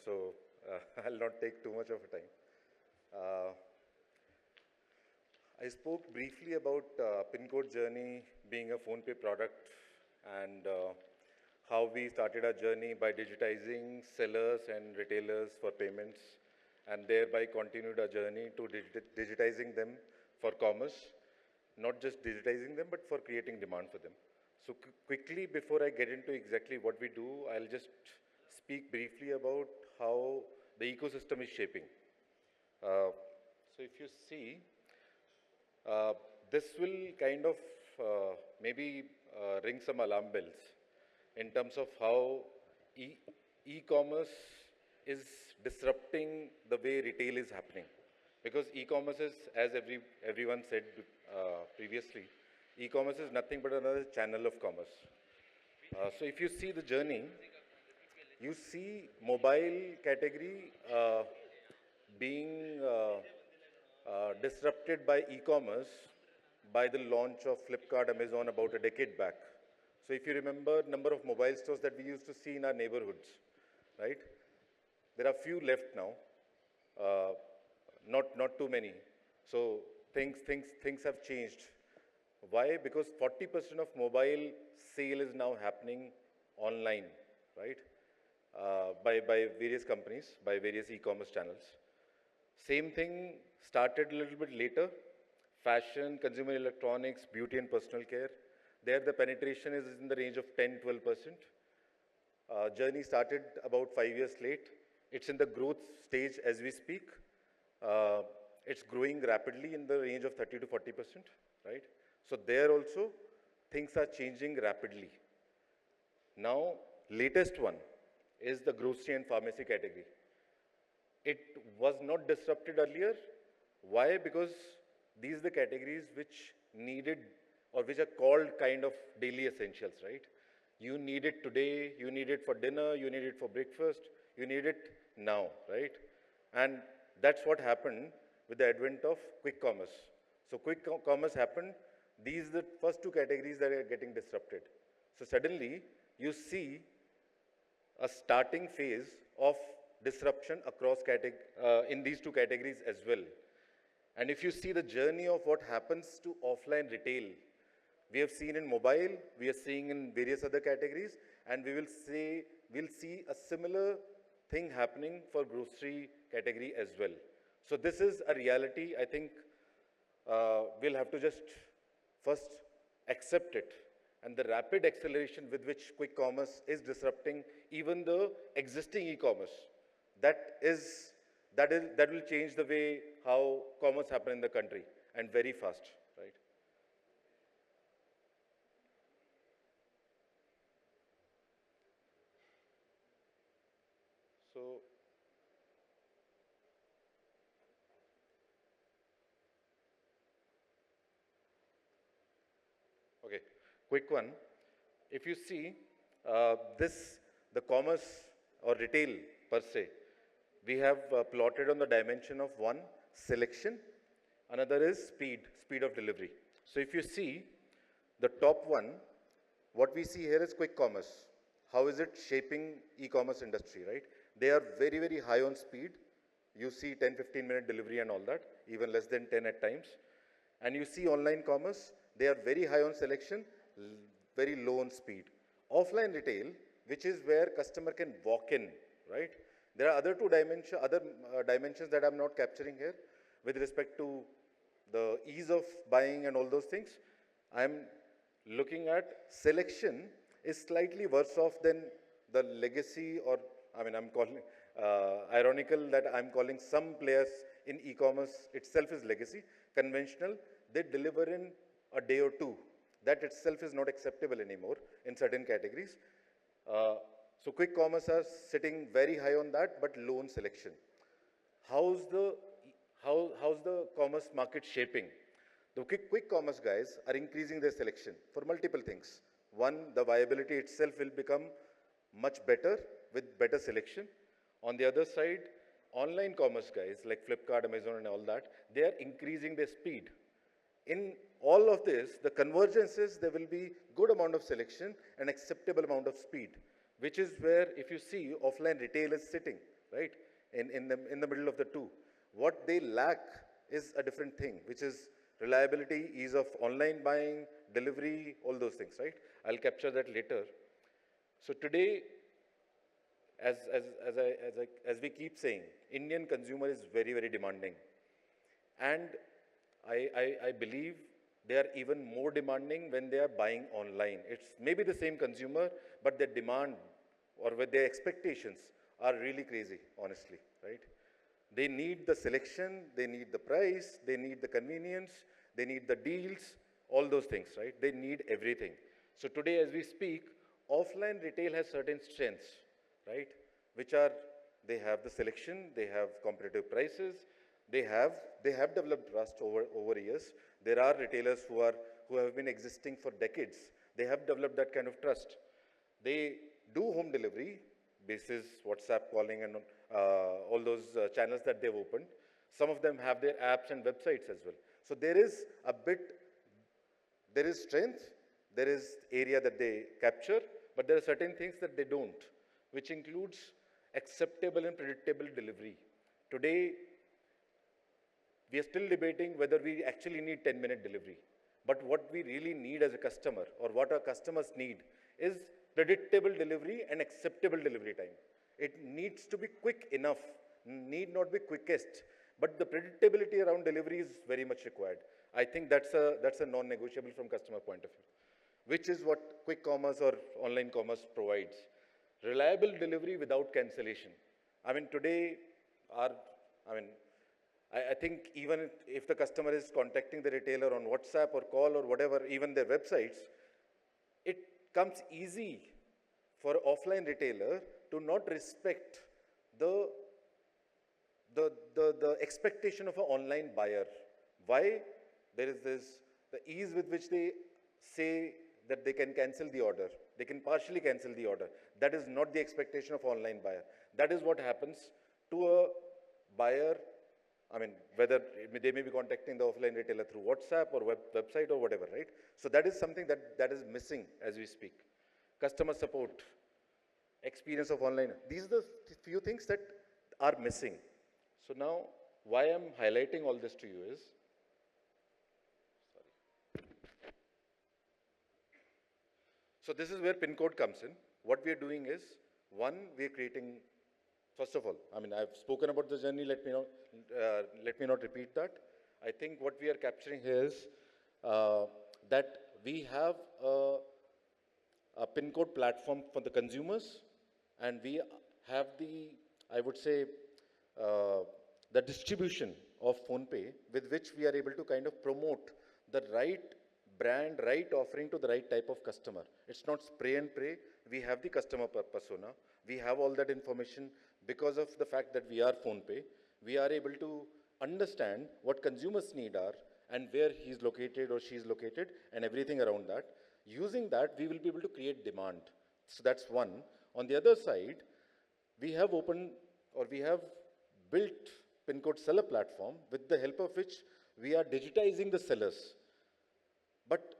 so I'll not take too much of a time. Uh, I spoke briefly about Pincode journey being a PhonePe product and how we started our journey by digitizing sellers and retailers for payments and thereby continued our journey to digitizing them for commerce, not just digitizing them, but for creating demand for them. So quickly, before I get into exactly what we do, I'll just speak briefly about how the ecosystem is shaping. So if you see, uh, this will kind of maybe ring some alarm bells in terms of how e-commerce is disrupting the way retail is happening. Because e-commerce is, as everyone said previously, e-commerce is nothing but another channel of commerce. So if you see the journey, you see mobile category being disrupted by e-commerce by the launch of Flipkart, Amazon about a decade back. So if you remember number of mobile stores that we used to see in our neighborhoods, right? There are few left now, uh, not too many. So things have changed. Why? Because 40% of mobile sale is now happening online, right? By various companies, by various e-commerce channels. Same thing started a little bit later. Fashion, consumer electronics, beauty and personal care. There the penetration is in the range of 10-12%. Journey started about 5 years late. It's in the growth stage as we speak. It's growing rapidly in the range of 30 to 40%, right? So there also, things are changing rapidly. Now, latest one is the grocery and pharmacy category. It was not disrupted earlier. Why? Because these are the categories which needed or which are called kind of daily essentials, right? You need it today, you need it for dinner, you need it for breakfast, you need it now, right? And that's what happened with the advent of quick commerce. So quick commerce happened. These are the first two categories that are getting disrupted. So suddenly you see a starting phase of disruption across in these two categories as well. And if you see the journey of what happens to offline retail, we have seen in mobile, we are seeing in various other categories, and we'll see a similar thing happening for grocery category as well. So this is a reality. I think we'll have to just first accept it. And the rapid acceleration with which quick commerce is disrupting even the existing e-commerce, that will change the way how commerce happens in the country, and very fast, right? So, okay, quick one. If you see the commerce or retail per se, we have plotted on the dimension of one, selection, another is speed of delivery. So if you see the top one, what we see here is quick commerce. How is it shaping e-commerce industry, right? They are very, very high on speed. You see 10, 15-minute delivery and all that, even less than 10 at times. And you see online commerce, they are very high on selection, very low on speed. Offline retail, which is where customer can walk in, right? There are other dimensions that I'm not capturing here with respect to the ease of buying and all those things. I'm looking at selection is slightly worse off than the legacy, or I mean, I'm calling ironical that I'm calling some players in e-commerce itself is legacy. Conventional, they deliver in a day or two. That itself is not acceptable anymore in certain categories. So quick commerce are sitting very high on that, but low on selection. How's the commerce market shaping? The quick commerce guys are increasing their selection for multiple things. One, the viability itself will become much better with better selection. On the other side, online commerce guys like Flipkart, Amazon and all that, they are increasing their speed. In all of this, the convergence is there will be good amount of selection and acceptable amount of speed, which is where, if you see, offline retail is sitting. right? In the middle of the two. What they lack is a different thing, which is reliability, ease of online buying, delivery, all those things, right? I'll capture that later. So today, as we keep saying, Indian consumer is very, very demanding. And I believe they are even more demanding when they are buying online. It's maybe the same consumer, but their demand or with their expectations are really crazy, honestly, right? They need the selection, they need the price, they need the convenience, they need the deals, all those things, right? They need everything. So today, as we speak, offline retail has certain strengths, right? Which are, they have the selection, they have competitive prices, they have, they have developed trust over years. There are retailers who have been existing for decades. They have developed that kind of trust. They do home delivery, basis WhatsApp calling and all those channels that they've opened. Some of them have their apps and websites as well. So there is a bit, there is strength, there is area that they capture, but there are certain things that they don't, which includes acceptable and predictable delivery. Today, we are still debating whether we actually need 10-minute delivery. But what we really need as a customer, or what our customers need, is predictable delivery and acceptable delivery time. It needs to be quick enough, need not be quickest, but the predictability around delivery is very much required. I think that's a non-negotiable from customer point of view, which is what quick commerce or online commerce provides. Reliable delivery without cancellation. I mean, today, I think even if the customer is contacting the retailer on WhatsApp or call or whatever, even their websites, it comes easy for offline retailer to not respect the expectation of an online buyer. Why? There is the ease with which they say that they can cancel the order. They can partially cancel the order. That is not the expectation of online buyer. That is what happens to a buyer. I mean, whether they may be contacting the offline retailer through WhatsApp or website or whatever, right? So that is something that is missing as we speak. Customer support, experience of online. These are the few things that are missing. So now, why I'm highlighting all this to you is, so this is where Pincode comes in. What we are doing is, one, we are creating, first of all, I mean, I've spoken about the journey, let me not repeat that. I think what we are capturing here is that we have a Pincode platform for the consumers, and we have the, I would say, the distribution of PhonePe with which we are able to kind of promote the right brand, right offering to the right type of customer. It's not spray and pray. We have the customer persona. We have all that information because of the fact that we are PhonePe. We are able to understand what consumers' need are and where he's located or she's located and everything around that. Using that, we will be able to create demand. So that's one. On the other side, we have opened or we have built Pincode seller platform with the help of which we are digitizing the sellers. But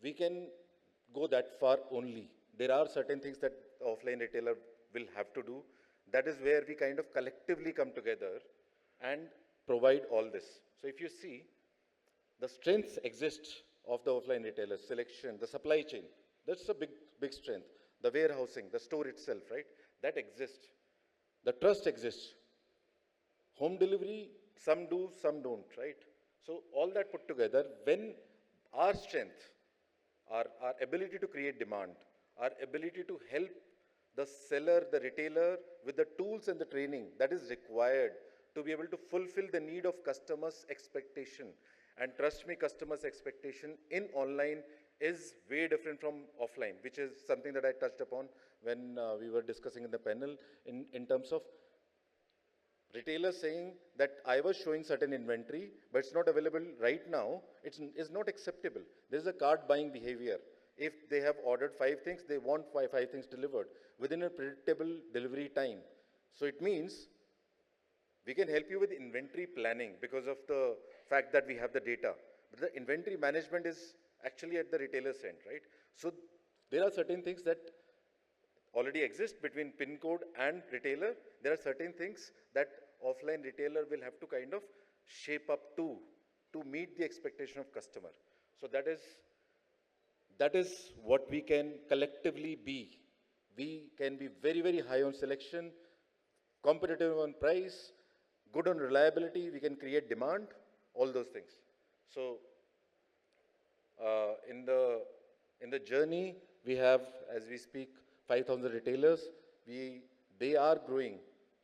we can go that far only. There are certain things that the offline retailer will have to do. That is where we kind of collectively come together and provide all this. So if you see, the strengths exist of the offline retailer, selection, the supply chain. That's a big strength. The warehousing, the store itself, right? That exists. The trust exists. Home delivery, some do, some don't, right? So all that put together, when our strength, our ability to create demand, our ability to help the seller, the retailer with the tools and the training that is required to be able to fulfill the need of customers' expectation. And trust me, customers' expectation in online is way different from offline, which is something that I touched upon when we were discussing in the panel in terms of retailers saying that I was showing certain inventory, but it's not available right now. It's not acceptable. There's a cart buying behavior. If they have ordered 5 things, they want five things delivered within a predictable delivery time. So it means we can help you with inventory planning because of the fact that we have the data. But the inventory management is actually at the retailer's end, right? So there are certain things that already exist between Pincode and retailer. There are certain things that offline retailer will have to kind of shape up to meet the expectation of customer. So that is what we can collectively be. We can be very, very high on selection, competitive on price, good on reliability, we can create demand, all those things. So in the journey, we have, as we speak, 5,000 retailers. They are growing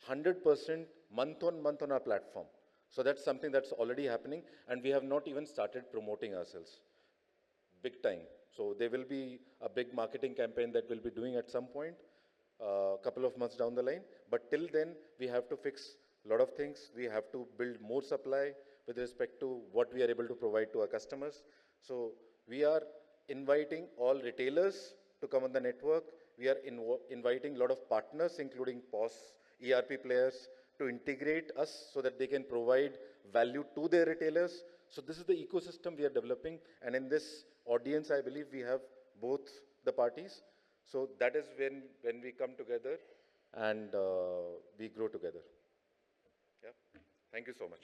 100% month on month on our platform. So that's something that's already happening, and we have not even started promoting ourselves big time. So there will be a big marketing campaign that we'll be doing at some point, a couple of months down the line. But till then, we have to fix a lot of things. We have to build more supply with respect to what we are able to provide to our customers. So we are inviting all retailers to come on the network. We are inviting a lot of partners, including POS, ERP players, to integrate us so that they can provide value to their retailers. So this is the ecosystem we are developing. And in this audience, I believe we have both the parties. So that is when we come together and we grow together. Yeah. Thank you so much.